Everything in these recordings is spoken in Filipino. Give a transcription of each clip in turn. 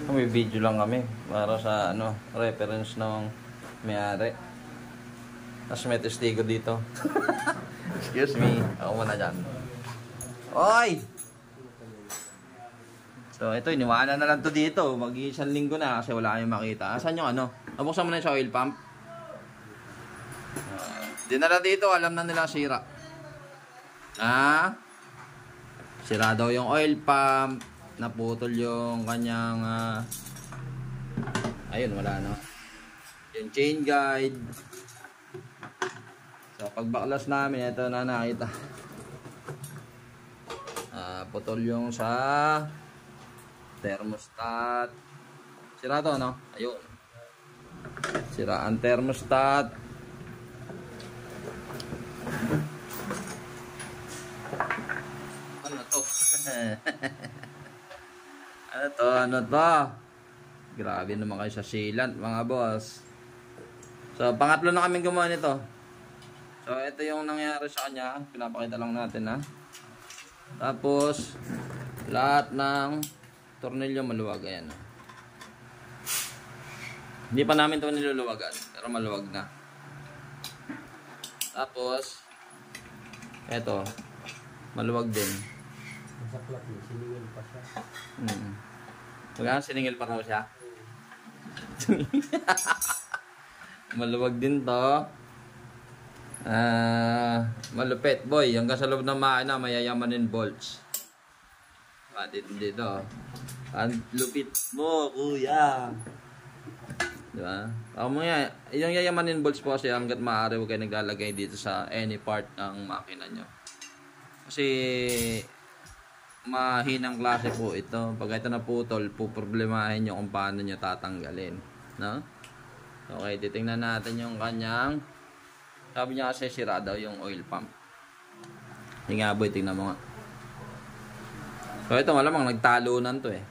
May video lang kami para sa ano, reference ng may-ari. Tapos may testigo dito. Excuse me. Ako muna dyan. Oy! So ito, iniwanan na lang to dito. Mag-iisang linggo na kasi wala kayong makita. Asan yung ano? Nabuksan mo na yung sa oil pump. Dinala dito, alam na nila sira. Sira daw yung oil pump. Naputol yung kanyang ayun, wala no. Yung chain guide. So pagbaklas namin, ito na nakita. Putol yung sa thermostat. Sira to, no? Ayun. Sira ang thermostat. Ano to? Ano to? Grabe naman kayo sa sealant, mga boss. So, pangatlo na kaming gumawa nito. So, ito yung nangyari sa kanya. Pinapakita lang natin, ha. Tapos, lahat ng tornilyo maluwag. Ayan. Hindi pa namin ito niluluwagan, pero maluwag na. Tapos, ito, maluwag din. Masaklap niya, siningil pa siya. Siningil pa raw siya. Maluwag din to. Malupit boy. Hanggang sa loob ng makina mayayamanin bolts. Dito. Ang lupit mo, kuya. Diba? Yung yayamanin bolts po kasi hanggat maaari huwag kayo naglalagay dito sa any part ng makina nyo. Kasi mahinang klase po ito. Pag ito naputol, puproblemahin nyo kung paano nyo tatanggalin. No? Okay, titingnan natin yung kanyang, sabi niya kasi sira daw yung oil pump. Yung nga boy, tingnan mo nga. So ito malamang nagtalunan to eh.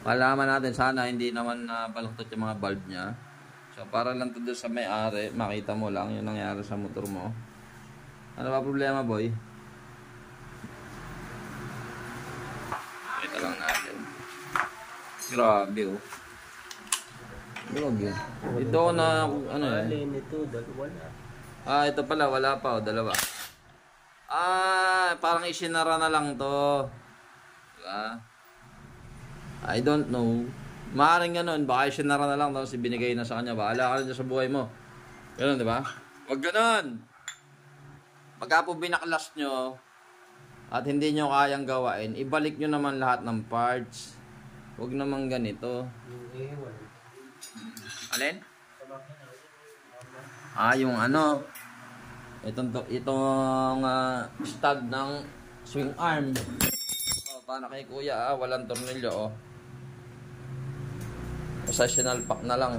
Malaman natin, sana hindi naman baluktot yung mga bulb niya. So para lang to doon sa may-ari, makita mo lang yung nangyari sa motor mo. Ano ba problema boy? Ito lang natin. Grabe oh. Grabe. Ito na ano eh. Ito, wala. Ito pala, wala pa oh, dalawa. Parang isinara na lang to. Diba? I don't know. Maaaring ganun, baka isinara na lang tapos ibinigay na sa kanya. Bahala ka rin sa buhay mo. Ganun, diba? Huwag ganun. Pagka po binaklas nyo at hindi nyo kayang gawain, ibalik nyo naman lahat ng parts. Huwag naman ganito. Alin? Yung ano, itong stud ng swing arm. Paano kay kuya, walang tornilyo, Positional pack na lang.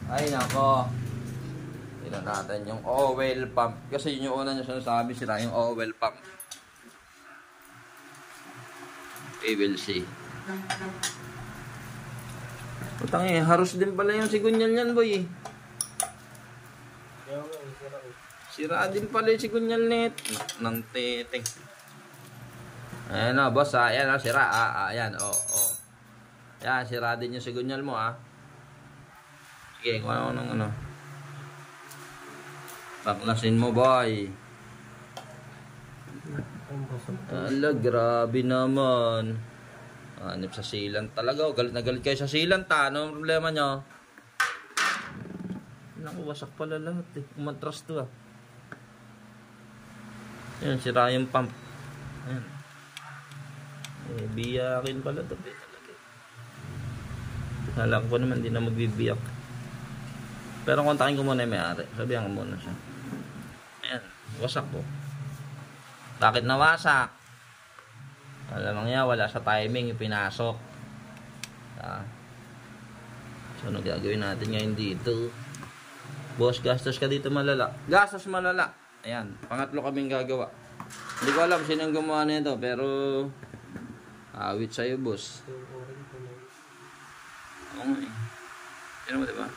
Ay nako. Tingnan natin yung oil pump. Kasi yun yung una niya sinasabi, sila yung oil pump. We will see. Utang haros din pala yung sigunyal niyan boy. Sira din pala yung sigunyal net. Nang teteng. Ayan o boss, ayan o, sira. Ayan o. Yan, sira din yung sigunyal mo Sige, kung ano ng ano. Baklasin mo boy. Ala, grabe naman. Hanip sa sealant talaga. Galit na galit kayo sa sealant Ano ang problema nyo? Naku, wasak pala lahat Umatras to Yan, sira yung pump. Ayan. Biyakin pala to Alam ko naman, di na magbibiyak. Pero kontakin ko muna yung may-ari. Sabihan ko muna siya. Ayan, wasak po. Bakit nawasak? Alam niya, wala sa timing, pinasok. So, ano gagawin natin ngayon dito? Boss, gastos ka dito malala. Gastos malala. Ayan, pangatlo kaming gagawa. Hindi ko alam sinong gumawa nito, pero awit sa'yo, boss. Oo nga eh. Yan mo, diba?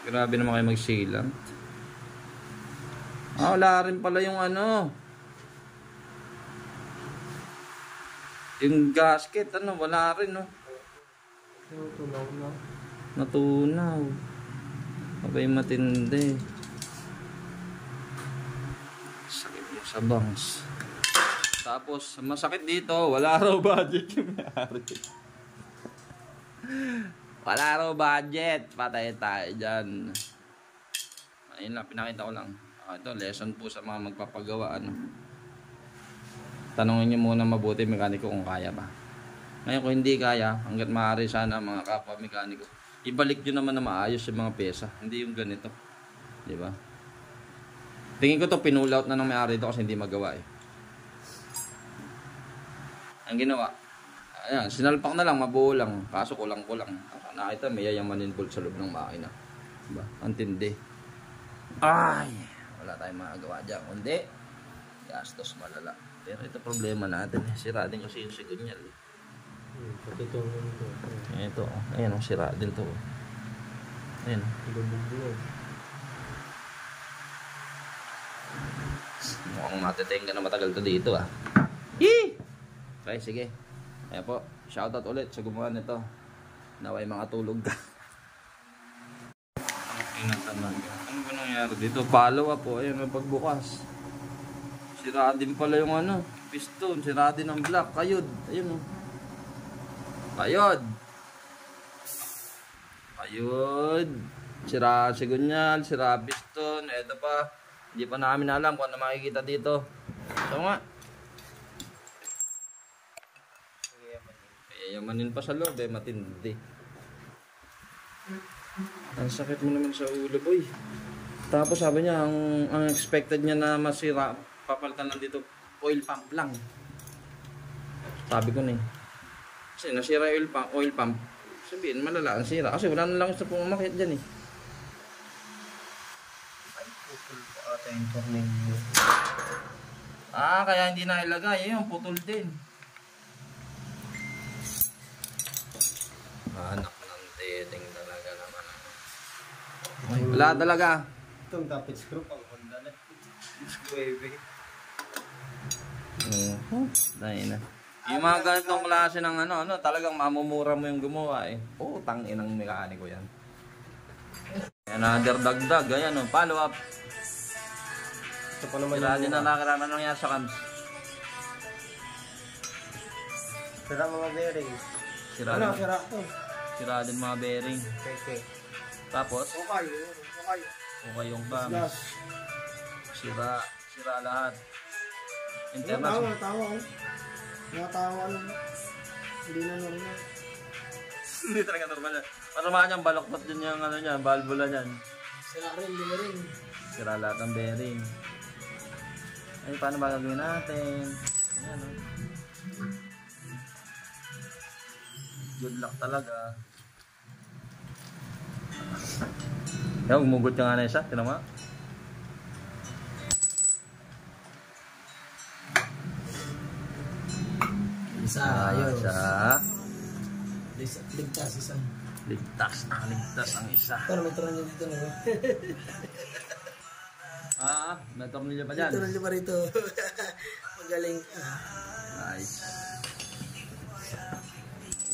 Grabe naman kayo mag-sealant. Wala rin pala yung ano. Yung gasket, ano, wala rin, no? Tunaw na. Natunaw. Abay matindi. Sakit mo sa bangs. Tapos, masakit dito, wala raw budget yung may-ari. Wala raw budget. Patay tayo dyan. Ayun lang, pinakita ko lang. Ito, lesson po sa mga magpapagawa. Ano. Tanungin nyo muna mabuti mekaniko kung kaya ba. Ngayon kung hindi kaya, hanggat maaari sana mga kapwa mekaniko, ibalik nyo naman na maayos yung mga pyesa. Hindi yung ganito. Di ba? Tingin ko to pinull out na ng may-ari ito kasi hindi magawa eh. Ang ginawa, ayan, sinalpak na lang, mabuo lang. Kaso kulang-kulang. Nakita, may yayamanin bolt sa loob ng makina. Diba? Antindi. Ay! Wala tayong magagawa dyan. Kundi, gastos malala. Pero ito problema natin. Sira din kasi yung sigunyal. Pati itong ito. Ito, ayan o, sira din to. Ayan o. Lubog-lubog. Mukhang matiteng ka na matagal to dito ah. Yee! Okay, sige. Ayan po, shoutout ulit sa gumawa nito. Naway makatulog ka. Ano ba nangyari dito? Follow up po, ayan ang pagbukas. Sira din pala yung ano, piston, sira din ang block, kayod. Ayun o. Kayod. Kayod. Sira sigunyal, sira piston. Ito pa. Hindi pa namin alam kung ano makikita dito. Ito nga. Yamanin pa sa loob eh, matindi. Ang sakit mo naman sa ulo, boy. Tapos sabi niya, ang expected niya na masira, papalitan lang dito, oil pump lang. Sabi ko na eh. Kasi nasira yung oil pump, sabihin malala ang sira. Kasi wala na lang sa pumamakit dyan eh. Ay, putol pa ata yung tornilyo. Ah, kaya hindi na ilagay. Ayun, putol din. Anak ng teting talaga naman. Ay, wala talaga. Itong dapat screw pang Honda na. Screw heavy. Dahil na. Yung mga ganitong klase ng ano, talagang mamumura mo yung gumawa eh. Oo, tangin ng mekaniko yan. Another dagdag, ayan o, follow up. Ito pa naman Sira din na nakaraman nangyari sa cams. Sira mga bearing. Sira Ano, din. sira ito. Sira din mga bearing. Okay. Tapos, Okay. okay yung cams. Gas. Sira lahat. Tawa. Mga tawa ano. Hindi na normal. Hindi talaga normal yan. Parang niyang baloktot din yung ano niya, valvula niyan. Sira rin, hindi na rin. Sira lahat ng bearing. Ay, paano ba gagawin natin? Ayan o. Good luck talaga. Yan, umugot ka nga na isa. Tinan mo. Isa, ayos. Isa. Ligtas isa. Ligtas ang isa. Pero may tornilyo dito na. May tornilyo pa dyan. May tornilyo pa rito. Magaling. Nice.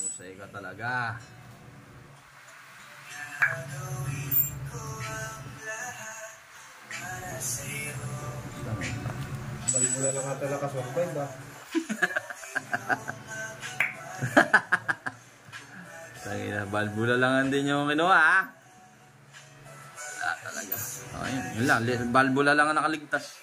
Husay ka talaga. Balbula lang ata lakas ng bed ba? Tangina, balbula lang din yung kinuha ha. Wala talaga. Okay, yun lang, balbula lang ang nakaligtas.